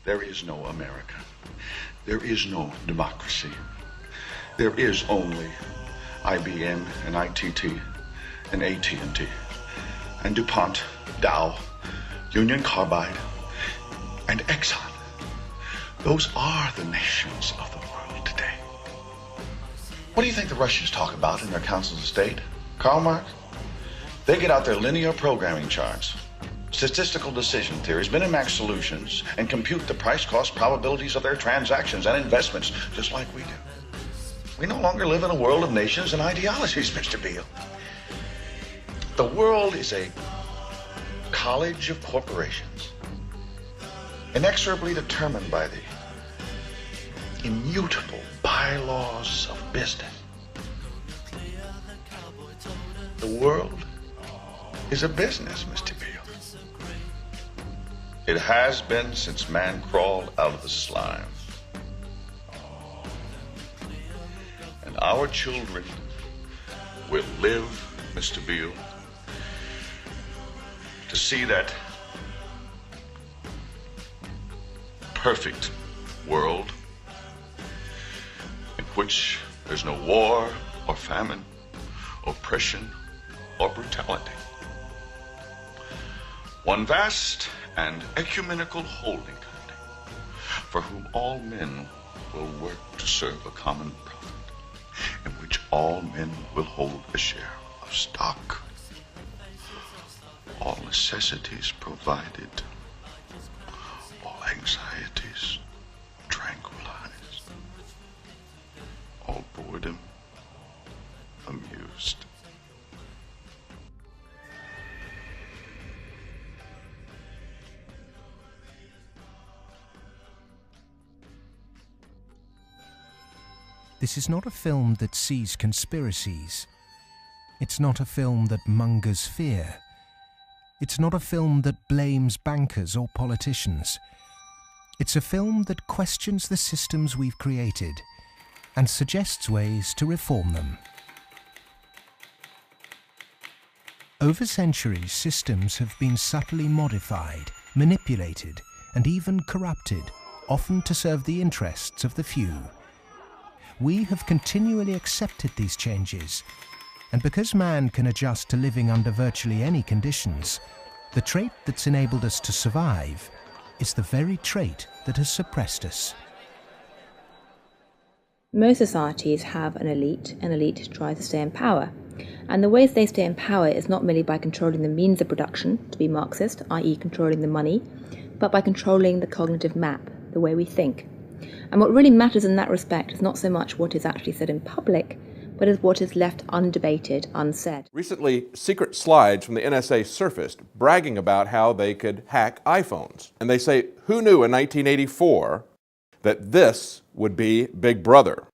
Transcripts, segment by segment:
There is no America. There is no democracy. There is only IBM and ITT and AT&T and DuPont, Dow, Union Carbide, and Exxon. Those are the nations of the world today. What do you think the Russians talk about in their councils of state? Karl Marx? They get out their linear programming charts, statistical decision theories, Minimax solutions, and compute the price-cost probabilities of their transactions and investments, just like we do. We no longer live in a world of nations and ideologies, Mr. Beale. The world is a college of corporations, inexorably determined by the immutable bylaws of business. The world is a business, Mr. Beale. It has been since man crawled out of the slime. And our children will live, Mr. Beale, to see that perfect world in which there's no war or famine, oppression or brutality. One vast and ecumenical holding company for whom all men will work to serve a common profit, in which all men will hold a share of stock, all necessities provided, all anxieties tranquilized, all boredom amused. This is not a film that sees conspiracies. It's not a film that mongers fear. It's not a film that blames bankers or politicians. It's a film that questions the systems we've created and suggests ways to reform them. Over centuries, systems have been subtly modified, manipulated, and even corrupted, often to serve the interests of the few. We have continually accepted these changes, and because man can adjust to living under virtually any conditions, the trait that's enabled us to survive is the very trait that has suppressed us. Most societies have an elite tries to stay in power. And the ways they stay in power is not merely by controlling the means of production, to be Marxist, i.e. controlling the money, but by controlling the cognitive map, the way we think. And what really matters in that respect is not so much what is actually said in public, but is what is left undebated, unsaid. Recently, secret slides from the NSA surfaced bragging about how they could hack iPhones. And they say, who knew in 1984 that this would be Big Brother,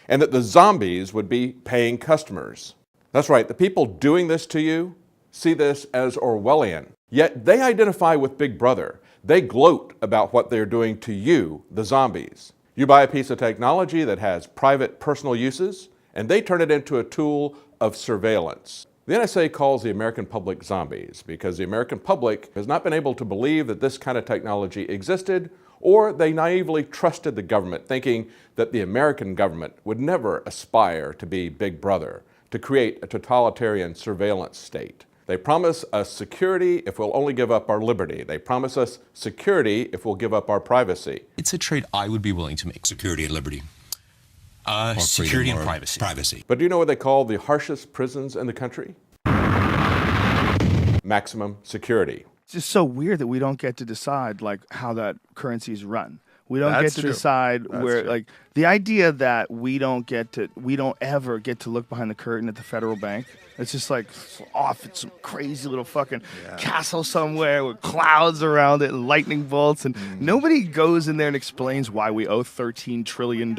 and that the zombies would be paying customers? That's right, the people doing this to you see this as Orwellian. Yet they identify with Big Brother. They gloat about what they're doing to you, the zombies. You buy a piece of technology that has private personal uses, and they turn it into a tool of surveillance. The NSA calls the American public zombies because the American public has not been able to believe that this kind of technology existed, or they naively trusted the government, thinking that the American government would never aspire to be Big Brother, to create a totalitarian surveillance state. They promise us security if we'll only give up our liberty. They promise us security if we'll give up our privacy. It's a trade I would be willing to make. Security and liberty. Security and privacy. But do you know what they call the harshest prisons in the country? Maximum security. It's just so weird that we don't get to decide like how that currency is run. We don't get to decide where, like, the idea that we don't ever get to look behind the curtain at the federal bank. It's just like off in some crazy little fucking castle somewhere with clouds around it and lightning bolts, and nobody goes in there and explains why we owe $13 trillion.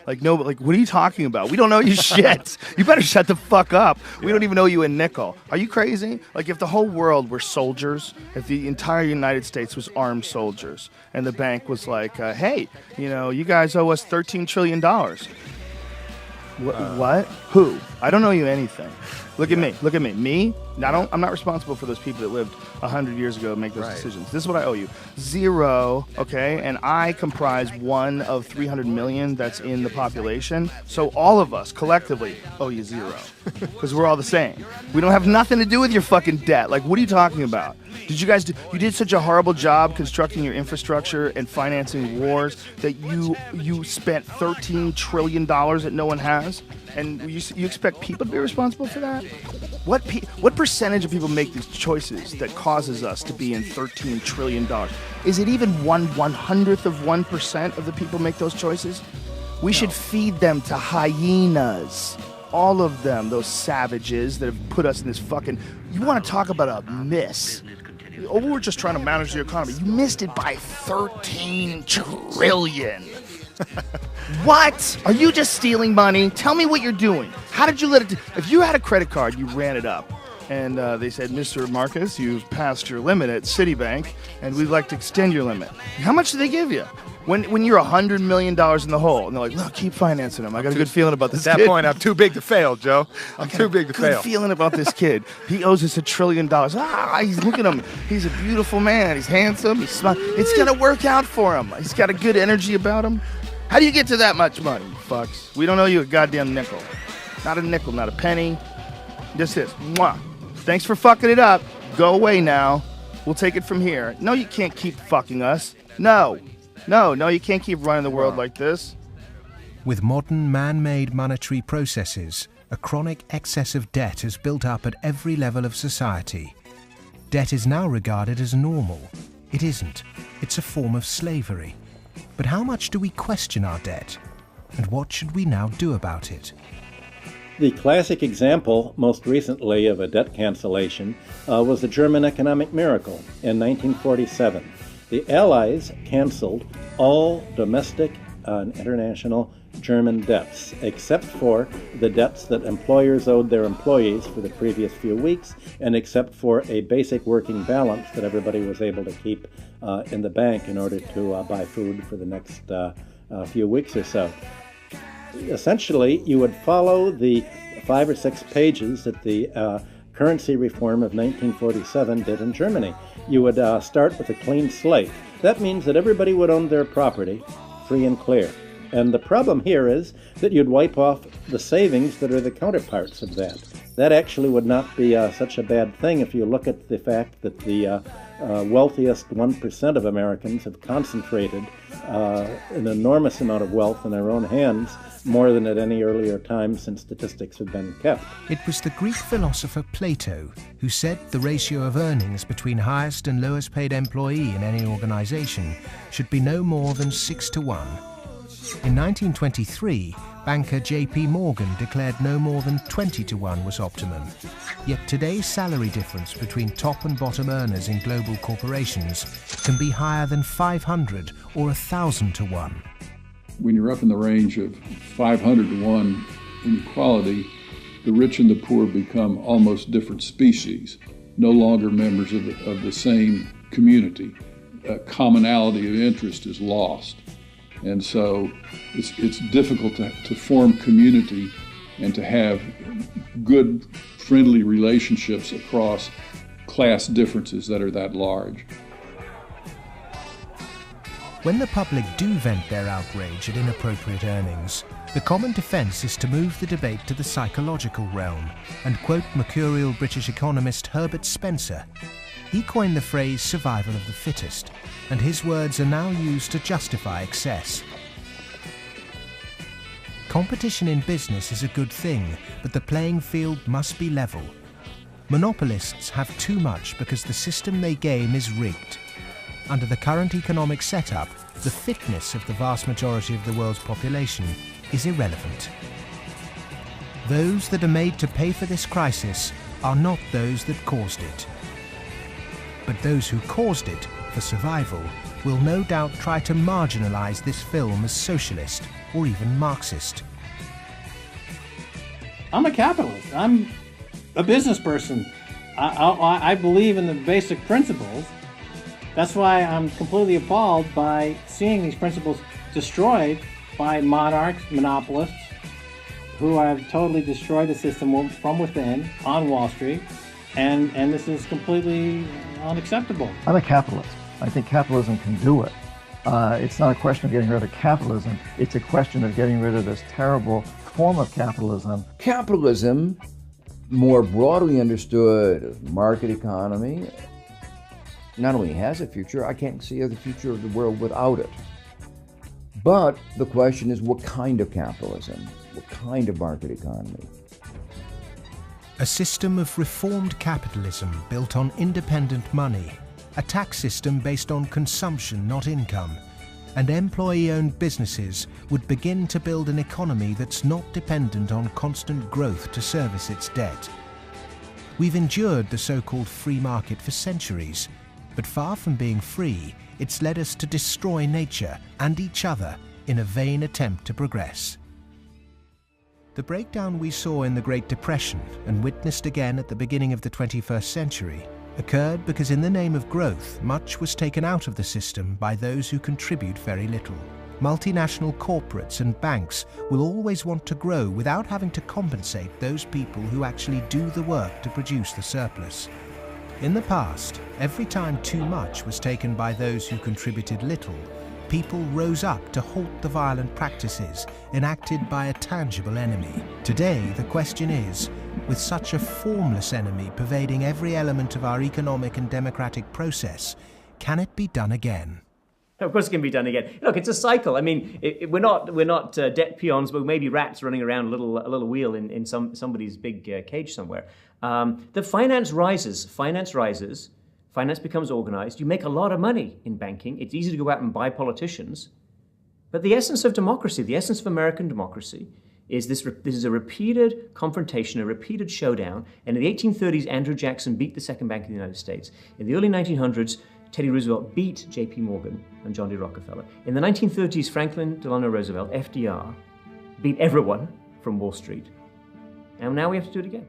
Like, no, like, what are you talking about? We don't know you shit. You better shut the fuck up. We don't even owe you a nickel. Are you crazy? Like, if the whole world were soldiers, if the entire United States was armed soldiers, and the bank was like, hey, you know, you guys owe us $13 trillion. What? Who? I don't owe you anything. Look at me. Look at me. Me? I'm not responsible for those people that lived 100 years ago and make those decisions. This is what I owe you. 0, okay? And I comprise 1 of 300 million that's in the population. So all of us collectively owe you 0 because we're all the same. We don't have nothing to do with your fucking debt. Like, what are you talking about? Did you guys do? You did such a horrible job constructing your infrastructure and financing wars that you spent $13 trillion that no one has, and you expect people to be responsible for that? What percentage of people make these choices that causes us to be in $13 trillion? Is it even 1/100th of 1% of the people make those choices? We should feed them to hyenas. All of them, those savages that have put us in this fucking... You want to talk about a miss? Oh, we're just trying to manage the economy. You missed it by 13 trillion. What? Are you just stealing money? Tell me what you're doing. How did you let it... If you had a credit card, you ran it up, and they said, Mr. Marcus, you've passed your limit at Citibank, and we'd like to extend your limit. How much do they give you? When you're $100 million in the hole, and they're like, look, keep financing him. I got a good feeling about this kid. At that point, I'm too big to fail, Joe. I'm too big to fail. Good feeling about this kid. He owes us $1 trillion. Look at him. He's a beautiful man. He's handsome. He's smart. It's going to work out for him. He's got a good energy about him. How do you get to that much money, you fucks? We don't owe you a goddamn nickel. Not a nickel, not a penny. Just this. Mwah. Thanks for fucking it up. Go away now. We'll take it from here. No, you can't keep fucking us. No, you can't keep running the world like this. With modern man-made monetary processes, a chronic excess of debt has built up at every level of society. Debt is now regarded as normal. It isn't. It's a form of slavery. But how much do we question our debt? And what should we now do about it? The classic example, most recently, of a debt cancellation was the German economic miracle in 1947. The Allies canceled all domestic and international German debts, except for the debts that employers owed their employees for the previous few weeks, and except for a basic working balance that everybody was able to keep in the bank in order to buy food for the next few weeks or so. Essentially, you would follow the 5 or 6 pages that the currency reform of 1947 did in Germany. You would start with a clean slate. That means that everybody would own their property free and clear. And the problem here is that you'd wipe off the savings that are the counterparts of that. That actually would not be such a bad thing if you look at the fact that the wealthiest 1% of Americans have concentrated an enormous amount of wealth in their own hands, more than at any earlier time since statistics have been kept. It was the Greek philosopher Plato who said the ratio of earnings between highest and lowest paid employee in any organization should be no more than 6 to 1. In 1923, banker J.P. Morgan declared no more than 20 to 1 was optimum. Yet today's salary difference between top and bottom earners in global corporations can be higher than 500 or 1,000 to 1. When you're up in the range of 500 to 1 inequality, the rich and the poor become almost different species, no longer members of the same community. A commonality of interest is lost. And so it's difficult to form community and to have good, friendly relationships across class differences that are that large. When the public do vent their outrage at inappropriate earnings, the common defence is to move the debate to the psychological realm and quote mercurial British economist Herbert Spencer. He coined the phrase survival of the fittest, and his words are now used to justify excess. Competition in business is a good thing, but the playing field must be level. Monopolists have too much because the system they game is rigged. Under the current economic setup, the fitness of the vast majority of the world's population is irrelevant. Those that are made to pay for this crisis are not those that caused it. But those who caused it, for survival, will no doubt try to marginalize this film as socialist or even Marxist. I'm a capitalist. I'm a business person. I believe in the basic principles. That's why I'm completely appalled by seeing these principles destroyed by monarchs, monopolists, who have totally destroyed the system from within on Wall Street, and this is completely unacceptable. I'm a capitalist. I think capitalism can do it. It's not a question of getting rid of capitalism. It's a question of getting rid of this terrible form of capitalism. Capitalism, more broadly understood as market economy, not only has a future, I can't see the future of the world without it. But the question is, what kind of capitalism? What kind of market economy? A system of reformed capitalism built on independent money, a tax system based on consumption, not income, and employee-owned businesses would begin to build an economy that's not dependent on constant growth to service its debt. We've endured the so-called free market for centuries, but far from being free, it's led us to destroy nature and each other in a vain attempt to progress. The breakdown we saw in the Great Depression and witnessed again at the beginning of the 21st century occurred because in the name of growth, much was taken out of the system by those who contribute very little. Multinational corporates and banks will always want to grow without having to compensate those people who actually do the work to produce the surplus. In the past, every time too much was taken by those who contributed little, people rose up to halt the violent practices enacted by a tangible enemy. Today, the question is, with such a formless enemy pervading every element of our economic and democratic process, can it be done again? Of course it can be done again. Look, it's a cycle. I mean, we're not debt peons, but maybe rats running around a little wheel in somebody's big cage somewhere. The finance rises. Finance becomes organized. You make a lot of money in banking. It's easy to go out and buy politicians. But the essence of democracy, the essence of American democracy, is this is a repeated confrontation, a repeated showdown. And in the 1830s, Andrew Jackson beat the Second Bank of the United States. In the early 1900s, Teddy Roosevelt beat J.P. Morgan and John D. Rockefeller. In the 1930s, Franklin Delano Roosevelt, FDR, beat everyone from Wall Street. And now we have to do it again.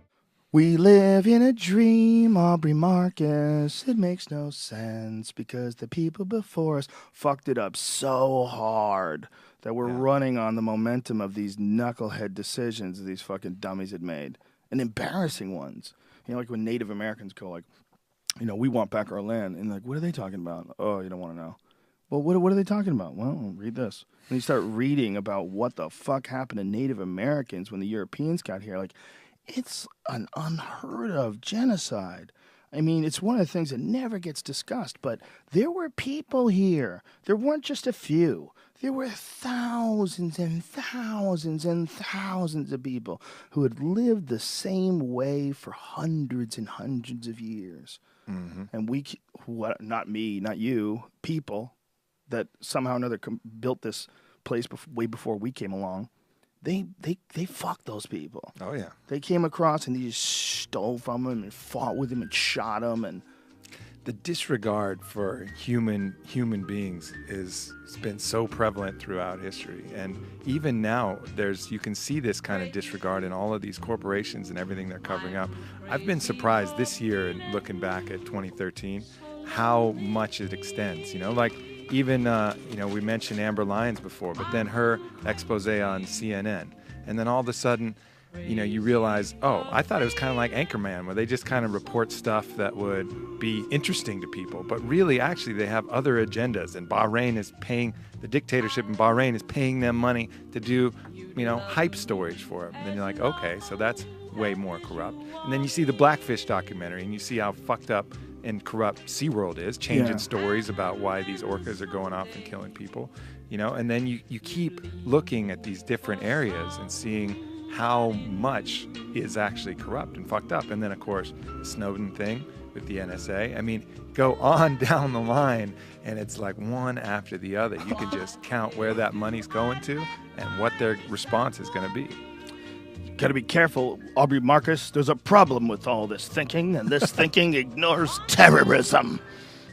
We live in a dream, Aubrey Marcus. It makes no sense because the people before us fucked it up so hard that we're running on the momentum of these knucklehead decisions these fucking dummies had made. And embarrassing ones. You know, like when Native Americans go like, you know, we want back our land. And like, what are they talking about? Oh, you don't want to know. Well, what are they talking about? Well, read this. And you start reading about what the fuck happened to Native Americans when the Europeans got here. Like, it's an unheard of genocide. I mean, it's one of the things that never gets discussed, but there were people here. There weren't just a few. There were thousands and thousands and thousands of people who had lived the same way for hundreds and hundreds of years. Mm-hmm. And not me, not you, people that somehow or another built this place way before we came along, they fucked those people. Oh, yeah. They came across and they just stole from them and fought with them and shot them. And the disregard for human beings has been so prevalent throughout history. And even now, you can see this kind of disregard in all of these corporations and everything they're covering up. I've been surprised this year, and looking back at 2013, how much it extends. You know, like even, we mentioned Amber Lyons before, but then her expose on CNN. And then all of a sudden, you realize, oh, I thought it was kind of like Anchorman, where they just kind of report stuff that would be interesting to people. But really, actually, they have other agendas. And the dictatorship in Bahrain is paying them money to do, hype stories for them. And then you're like, okay, so that's way more corrupt. And then you see the Blackfish documentary, and you see how fucked up and corrupt SeaWorld is, changing stories about why these orcas are going off and killing people, and then you keep looking at these different areas and seeing how much is actually corrupt and fucked up. And then, of course, the Snowden thing with the NSA. I mean, go on down the line, and it's like one after the other. You can just count where that money's going to and what their response is going to be. Gotta be careful, Aubrey Marcus. There's a problem with all this thinking, and this thinking ignores terrorism.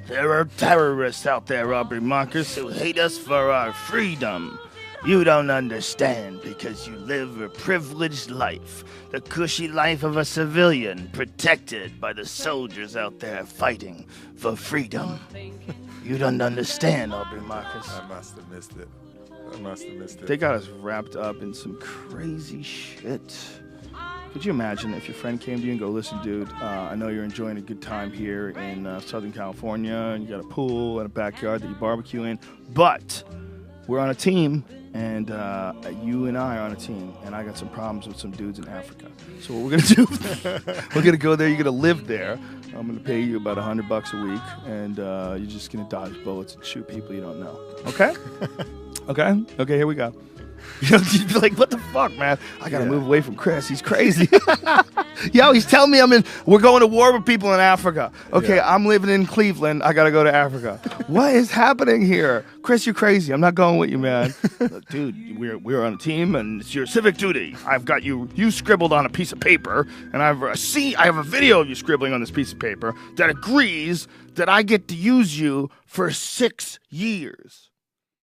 There are terrorists out there, Aubrey Marcus, who hate us for our freedom. You don't understand because you live a privileged life, the cushy life of a civilian protected by the soldiers out there fighting for freedom. You don't understand, Aubrey Marcus. I must have missed it. I must have missed it. They got us wrapped up in some crazy shit. Could you imagine if your friend came to you and go, listen, dude, I know you're enjoying a good time here in Southern California, and you got a pool and a backyard that you barbecue in, but we're on a team, and you and I are on a team, and I got some problems with some dudes in Africa. So what we're going to do, we're going to go there, you're going to live there. I'm going to pay you about $100 a week, and you're just going to dodge bullets and shoot people you don't know. Okay? Okay, here we go. You'd be like, what the fuck, man? I gotta move away from Chris. He's crazy. Yo, he's telling me we're going to war with people in Africa. Okay, I'm living in Cleveland. I gotta go to Africa. What is happening here? Chris, you're crazy. I'm not going with you, man. Look, dude, we're on a team, and it's your civic duty. I've got you scribbled on a piece of paper, and I have a video of you scribbling on this piece of paper that agrees that I get to use you for 6 years.